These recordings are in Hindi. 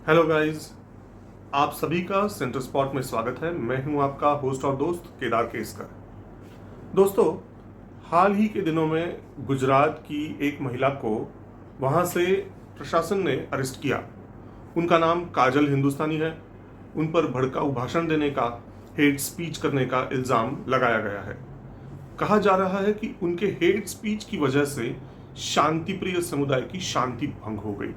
हेलो गाइस, आप सभी का सेंटर स्पॉट में स्वागत है। मैं हूं आपका होस्ट और दोस्त केदार केसकर। दोस्तों, हाल ही के दिनों में गुजरात की एक महिला को वहां से प्रशासन ने अरेस्ट किया। उनका नाम काजल हिंदुस्तानी है। उन पर भड़काऊ भाषण देने का, हेट स्पीच करने का इल्ज़ाम लगाया गया है। कहा जा रहा है कि उनके हेट स्पीच की वजह से शांति प्रिय समुदाय की शांति भंग हो गई।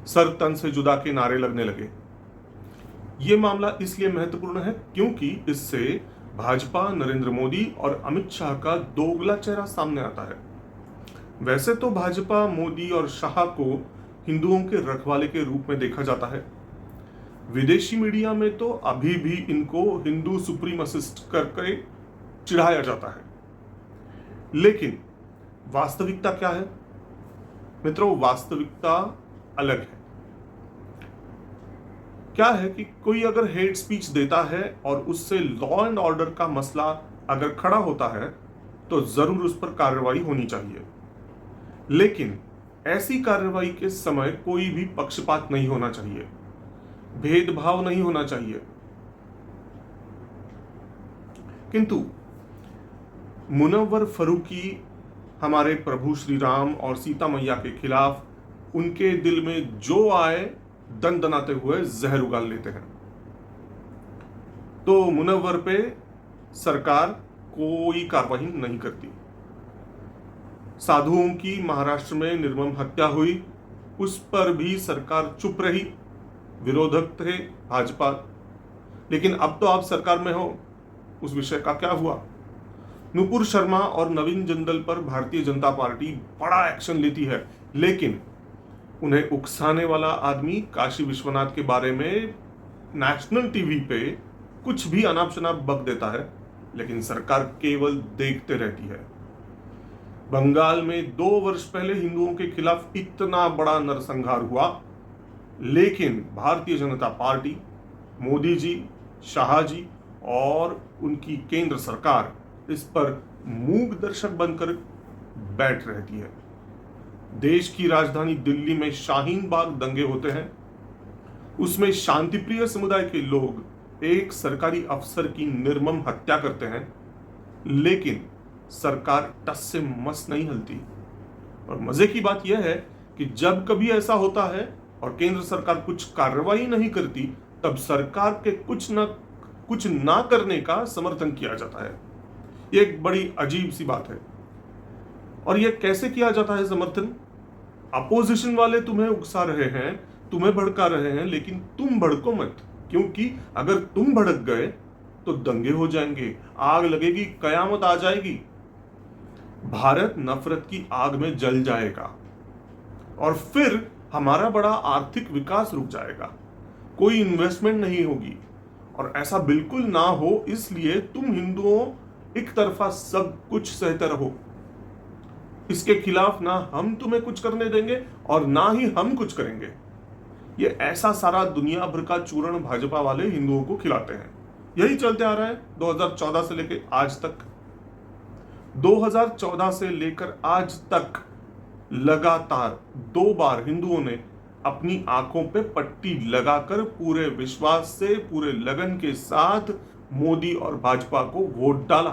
सर तन से जुदा के नारे लगने लगे। ये मामला इसलिए महत्वपूर्ण है क्योंकि इससे भाजपा, नरेंद्र मोदी और अमित शाह का दोगला चेहरा सामने आता है। वैसे तो भाजपा, मोदी और शाह को हिंदुओं के रखवाले के रूप में देखा जाता है। विदेशी मीडिया में तो अभी भी इनको हिंदू सुप्रीमसिस्ट करके चिढ़ाया जाता है। लेकिन वास्तविकता क्या है मित्रों? वास्तविकता अलग है। क्या है कि कोई अगर हेट स्पीच देता है और उससे लॉ एंड ऑर्डर का मसला अगर खड़ा होता है तो जरूर उस पर कार्रवाई होनी चाहिए। लेकिन ऐसी कार्रवाई के समय कोई भी पक्षपात नहीं होना चाहिए, भेदभाव नहीं होना चाहिए। किंतु मुनव्वर फरूकी हमारे प्रभु श्री राम और सीता मैया के खिलाफ उनके दिल में जो आए दनाते हुए जहर उगाल लेते हैं। तो मुनव्वर पे सरकार कोई कार्रवाई नहीं करती। साधुओं की महाराष्ट्र में निर्मम हत्या हुई, उस पर भी सरकार चुप रही। विरोधक थे भाजपा। लेकिन अब तो आप सरकार में हो, उस विषय का क्या हुआ? नुपुर शर्मा और नवीन जिंदल पर भारतीय जनता पार्टी बड़ा एक्शन लेती है, लेकिन उन्हें उकसाने वाला आदमी काशी विश्वनाथ के बारे में नेशनल टीवी पे कुछ भी अनाप शनाप बक देता है, लेकिन सरकार केवल देखते रहती है। बंगाल में 2 वर्ष पहले हिंदुओं के खिलाफ इतना बड़ा नरसंहार हुआ, लेकिन भारतीय जनता पार्टी, मोदी जी, शाह जी और उनकी केंद्र सरकार इस पर मूक दर्शक बनकर बैठ रहती है। देश की राजधानी दिल्ली में शाहीन बाग दंगे होते हैं, उसमें शांतिप्रिय समुदाय के लोग एक सरकारी अफसर की निर्मम हत्या करते हैं, लेकिन सरकार टस से मस नहीं हिलती। और मजे की बात यह है कि जब कभी ऐसा होता है और केंद्र सरकार कुछ कार्रवाई नहीं करती, तब सरकार के कुछ ना करने का समर्थन किया जाता है। यह एक बड़ी अजीब सी बात है। और यह कैसे किया जाता है समर्थन? अपोजिशन वाले तुम्हें उकसा रहे हैं, तुम्हें भड़का रहे हैं, लेकिन तुम भड़को मत, क्योंकि अगर तुम भड़क गए तो दंगे हो जाएंगे, आग लगेगी, कयामत आ जाएगी। भारत नफरत की आग में जल जाएगा और फिर हमारा बड़ा आर्थिक विकास रुक जाएगा, कोई इन्वेस्टमेंट नहीं होगी। और ऐसा बिल्कुल ना हो, इसलिए तुम हिंदुओं एक तरफा सब कुछ सहते रहो। इसके खिलाफ ना हम तुम्हें कुछ करने देंगे और ना ही हम कुछ करेंगे। ये ऐसा सारा दुनिया भर का चूरण भाजपा वाले हिंदुओं को खिलाते हैं। यही चलते आ रहा है 2014 से लेकर आज तक। 2014 से लेकर आज तक लगातार 2 बार हिंदुओं ने अपनी आंखों पे पट्टी लगाकर पूरे विश्वास से, पूरे लगन के साथ मोदी और भाजपा को वोट डाला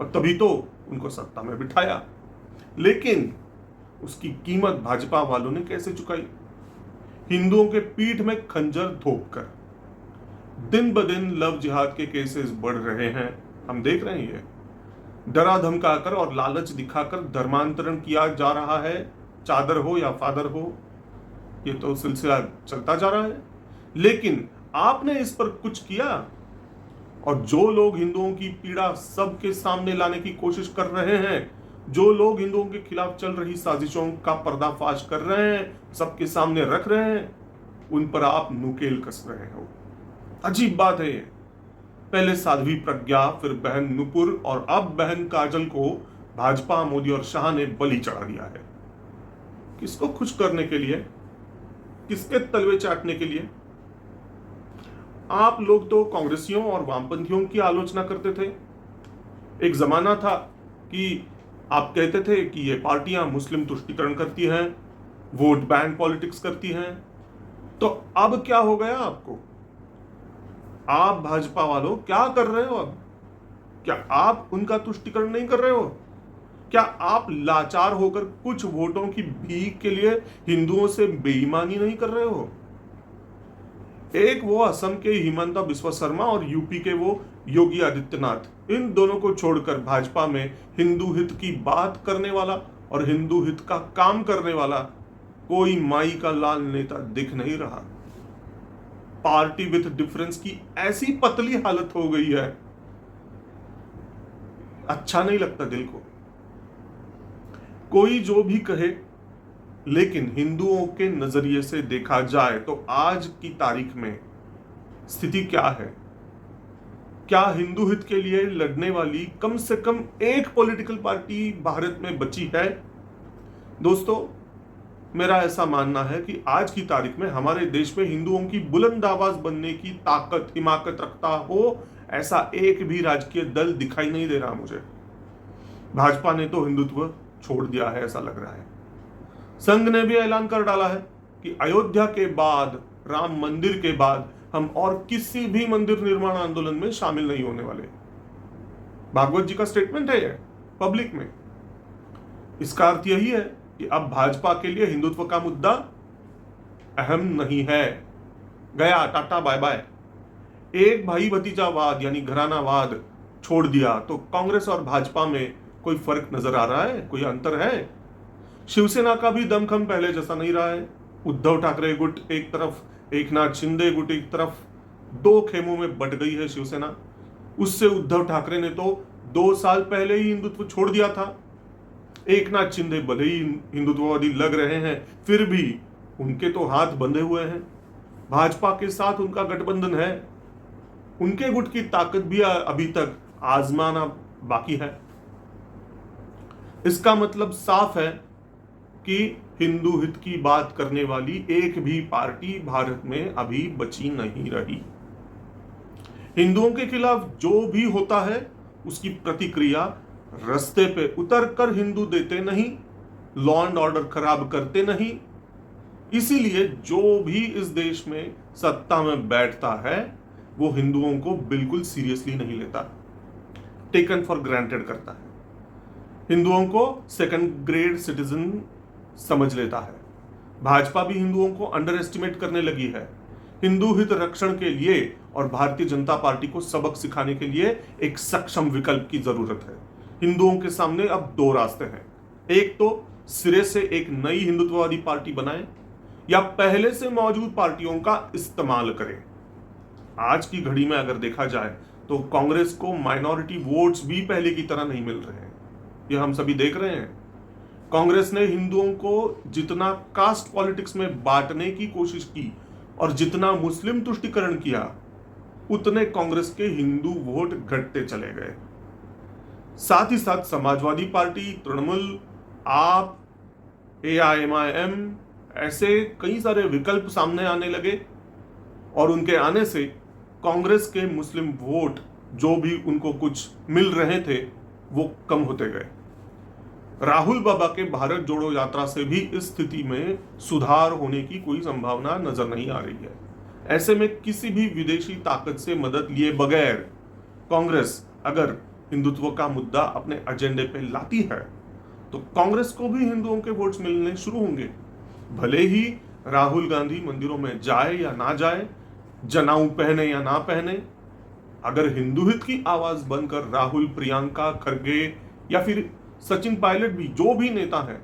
और तभी तो उनको सत्ता में बिठाया। लेकिन उसकी कीमत भाजपा वालों ने कैसे चुकाई? हिंदुओं के पीठ में खंजर थोपकर। दिन ब दिन लव जिहाद के केसेस बढ़ रहे हैं, हम देख रहे हैं। ये डरा धमकाकर और लालच दिखाकर धर्मांतरण किया जा रहा है, चादर हो या फादर हो, ये तो सिलसिला चलता जा रहा है। लेकिन आपने इस पर कुछ किया? और जो लोग हिंदुओं की पीड़ा सबके सामने लाने की कोशिश कर रहे हैं, जो लोग हिंदुओं के खिलाफ चल रही साजिशों का पर्दाफाश कर रहे हैं, सबके सामने रख रहे हैं, उन पर आप नुकेल कस रहे हो। अजीब बात है ये। पहले साध्वी प्रज्ञा, फिर बहन नुपुर और अब बहन काजल को भाजपा, मोदी और शाह ने बलि चढ़ा दिया है। किसको खुश करने के लिए? किसके तलवे चाटने के लिए? आप लोग तो कांग्रेसियों और वामपंथियों की आलोचना करते थे। एक जमाना था कि आप कहते थे कि ये पार्टियां मुस्लिम तुष्टीकरण करती हैं, वोट बैंक पॉलिटिक्स करती हैं। तो अब क्या हो गया आपको? आप भाजपा वालों क्या कर रहे हो अब? क्या आप उनका तुष्टीकरण नहीं कर रहे हो? क्या आप लाचार होकर कुछ वोटों की भीख के लिए हिंदुओं से बेईमानी नहीं कर रहे हो? एक वो असम के हिमंता बिस्वा शर्मा और यूपी के वो योगी आदित्यनाथ, इन दोनों को छोड़कर भाजपा में हिंदू हित की बात करने वाला और हिंदू हित का काम करने वाला कोई माई का लाल नेता दिख नहीं रहा। पार्टी विथ डिफरेंस की ऐसी पतली हालत हो गई है, अच्छा नहीं लगता दिल को। कोई जो भी कहे, लेकिन हिंदुओं के नजरिए से देखा जाए तो आज की तारीख में स्थिति क्या है? क्या हिंदू हित के लिए लड़ने वाली कम से कम एक पॉलिटिकल पार्टी भारत में बची है? दोस्तों, मेरा ऐसा मानना है कि आज की तारीख में हमारे देश में हिंदुओं की बुलंद आवाज बनने की ताकत हिमाकत रखता हो ऐसा एक भी राजकीय दल दिखाई नहीं दे रहा मुझे। भाजपा ने तो हिंदुत्व छोड़ दिया है ऐसा लग रहा है। संघ ने भी ऐलान कर डाला है कि अयोध्या के बाद, राम मंदिर के बाद हम और किसी भी मंदिर निर्माण आंदोलन में शामिल नहीं होने वाले। भागवत जी का स्टेटमेंट है यह पब्लिक में। इसका अर्थ यही है कि अब भाजपा के लिए हिंदुत्व का मुद्दा अहम नहीं है। गया, टाटा बाय बाय। एक भाई भतीजावाद यानी घरानावाद छोड़ दिया तो कांग्रेस और भाजपा में कोई फर्क नजर आ रहा है? कोई अंतर है? शिवसेना का भी दमखम पहले जैसा नहीं रहा है। उद्धव ठाकरे गुट एक तरफ, एकनाथ शिंदे गुट एक तरफ, दो खेमों में बट गई है शिवसेना। उससे उद्धव ठाकरे ने तो 2 साल पहले ही हिंदुत्व छोड़ दिया था। एकनाथ शिंदे भले ही हिंदुत्ववादी लग रहे हैं, फिर भी उनके तो हाथ बंधे हुए हैं। भाजपा के साथ उनका गठबंधन है। उनके गुट की ताकत भी अभी तक आजमाना बाकी है। इसका मतलब साफ है कि हिंदू हित की बात करने वाली एक भी पार्टी भारत में अभी बची नहीं रही। हिंदुओं के खिलाफ जो भी होता है उसकी प्रतिक्रिया रास्ते पे उतर कर हिंदू देते नहीं, लॉ एंड ऑर्डर खराब करते नहीं। इसीलिए जो भी इस देश में सत्ता में बैठता है वो हिंदुओं को बिल्कुल सीरियसली नहीं लेता, टेकन फॉर ग्रांटेड करता है, हिंदुओं को सेकंड ग्रेड सिटीजन समझ लेता है। भाजपा भी हिंदुओं को अंडर एस्टिमेट करने लगी है। हिंदू हित रक्षण के लिए और भारतीय जनता पार्टी को सबक सिखाने के लिए एक सक्षम विकल्प की जरूरत है। हिंदुओं के सामने अब 2 रास्ते हैं। एक तो सिरे से एक नई हिंदुत्ववादी पार्टी बनाएं या पहले से मौजूद पार्टियों का इस्तेमाल करें। आज की घड़ी में अगर देखा जाए तो कांग्रेस को माइनॉरिटी वोट्स भी पहले की तरह नहीं मिल रहे हैं। यह हम सभी देख रहे हैं। कांग्रेस ने हिंदुओं को जितना कास्ट पॉलिटिक्स में बांटने की कोशिश की और जितना मुस्लिम तुष्टीकरण किया, उतने कांग्रेस के हिंदू वोट घटते चले गए। साथ ही साथ समाजवादी पार्टी, तृणमूल, आप, AIMIM ऐसे कई सारे विकल्प सामने आने लगे और उनके आने से कांग्रेस के मुस्लिम वोट जो भी उनको कुछ मिल रहे थे वो कम होते गए। राहुल बाबा के भारत जोड़ो यात्रा से भी इस स्थिति में सुधार होने की कोई संभावना नजर नहीं आ रही है। ऐसे में किसी भी विदेशी ताकत से मदद लिए बगैर कांग्रेस अगर हिंदुत्व का मुद्दा अपने एजेंडे पे लाती है तो कांग्रेस को भी हिंदुओं के वोट्स मिलने शुरू होंगे। भले ही राहुल गांधी मंदिरों में जाए या ना जाए, जनाऊ पहने या ना पहने, अगर हिंदू हित की आवाज बनकर राहुल, प्रियंका खरगे या फिर सचिन पायलट भी, जो भी नेता है,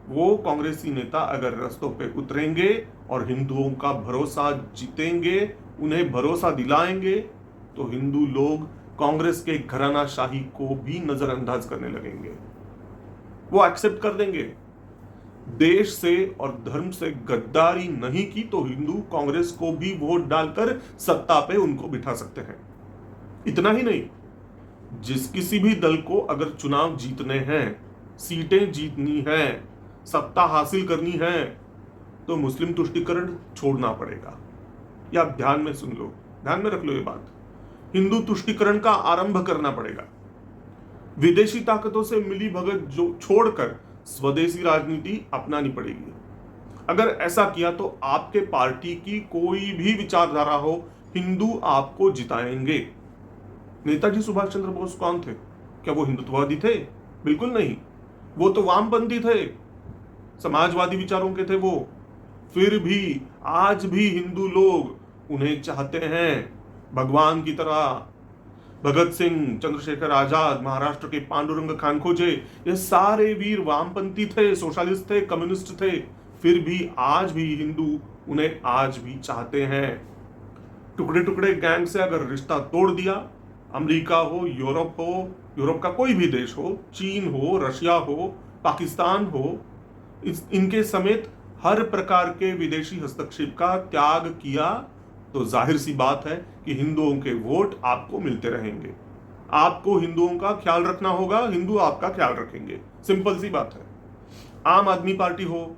वो कांग्रेसी नेता अगर रास्तों पे उतरेंगे और हिंदुओं का भरोसा जीतेंगे, उन्हें भरोसा दिलाएंगे, तो हिंदू लोग कांग्रेस के घरानाशाही को भी नजरअंदाज करने लगेंगे। वो एक्सेप्ट कर देंगे। देश से और धर्म से गद्दारी नहीं की तो हिंदू कांग्रेस को भी वोट डालकर सत्ता पे उनको बिठा सकते हैं। इतना ही नहीं, जिस किसी भी दल को अगर चुनाव जीतने हैं, सीटें जीतनी है, सत्ता हासिल करनी है, तो मुस्लिम तुष्टीकरण छोड़ना पड़ेगा। या आप ध्यान में सुन लो, ध्यान में रख लो ये बात, हिंदू तुष्टीकरण का आरंभ करना पड़ेगा। विदेशी ताकतों से मिली भगत जो छोड़कर स्वदेशी राजनीति अपनानी पड़ेगी। अगर ऐसा किया तो आपके पार्टी की कोई भी विचारधारा हो, हिंदू आपको जिताएंगे। नेताजी सुभाष चंद्र बोस कौन थे? क्या वो हिंदुत्ववादी थे? बिल्कुल नहीं। वो तो वामपंथी थे, समाजवादी विचारों के थे वो। फिर भी आज भी हिंदू लोग उन्हें चाहते हैं भगवान की तरह। भगत सिंह, चंद्रशेखर आजाद, महाराष्ट्र के पांडुरंग खानखोजे, ये सारे वीर वामपंथी थे, सोशलिस्ट थे, कम्युनिस्ट थे। फिर भी आज भी हिंदू उन्हें आज भी चाहते हैं। टुकड़े टुकड़े गैंग से अगर रिश्ता तोड़ दिया, अमेरिका हो, यूरोप का कोई भी देश हो, चीन हो, रशिया हो, पाकिस्तान हो, इनके समेत हर प्रकार के विदेशी हस्तक्षेप का त्याग किया, तो जाहिर सी बात है कि हिंदुओं के वोट आपको मिलते रहेंगे। आपको हिंदुओं का ख्याल रखना होगा, हिंदू आपका ख्याल रखेंगे। सिंपल सी बात है। आम आदमी पार्टी हो,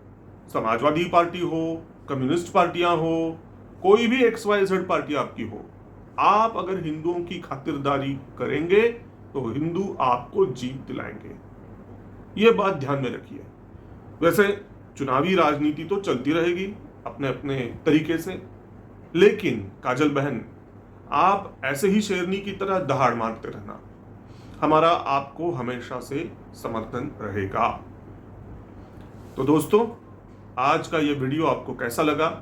समाजवादी पार्टी हो, कम्युनिस्ट पार्टियां हो, कोई भी XYZ पार्टी आपकी हो, आप अगर हिंदुओं की खातिरदारी करेंगे तो हिंदू आपको जीत दिलाएंगे। यह बात ध्यान में रखिए। वैसे चुनावी राजनीति तो चलती रहेगी अपने अपने तरीके से, लेकिन काजल बहन, आप ऐसे ही शेरनी की तरह दहाड़ मारते रहना, हमारा आपको हमेशा से समर्थन रहेगा। तो दोस्तों, आज का ये वीडियो आपको कैसा लगा?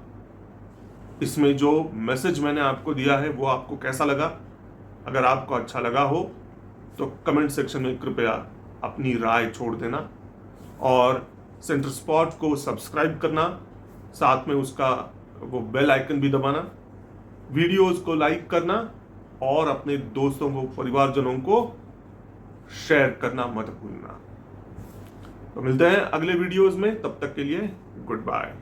इसमें जो मैसेज मैंने आपको दिया है वो आपको कैसा लगा? अगर आपको अच्छा लगा हो तो कमेंट सेक्शन में कृपया अपनी राय छोड़ देना और सेंटर स्पॉट को सब्सक्राइब करना, साथ में उसका वो बेल आइकन भी दबाना, वीडियोस को लाइक करना और अपने दोस्तों को, परिवारजनों को शेयर करना मत भूलना। तो मिलते हैं अगले वीडियोस में, तब तक के लिए गुड बाय।